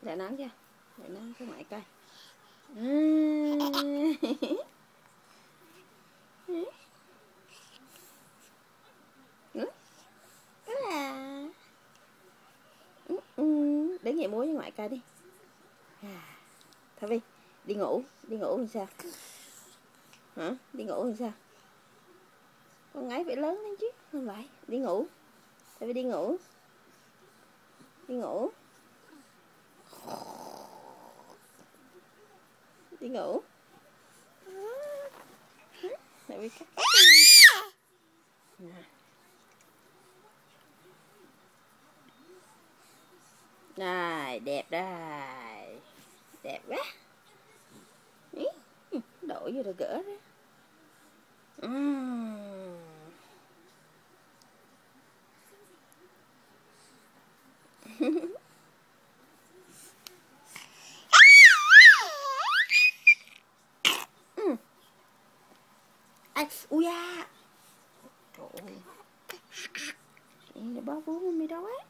Để nắng chưa? Để nắng cái ngoại cây. Đứng dậy múa với ngoại cây đi. Thôi đi ngủ làm sao? Hả? Đi ngủ làm sao? Con gái phải lớn lên chứ, không phải. Đi ngủ. Thôi đi ngủ. Đi ngủ. Đi ngủ. Tại vì cắt tóc đi. Này, đẹp đây. Đẹp quá. Đổ vô rồi gỡ ra. Ai, ui da. Trời ơi. Nó bó vú mày đâu á.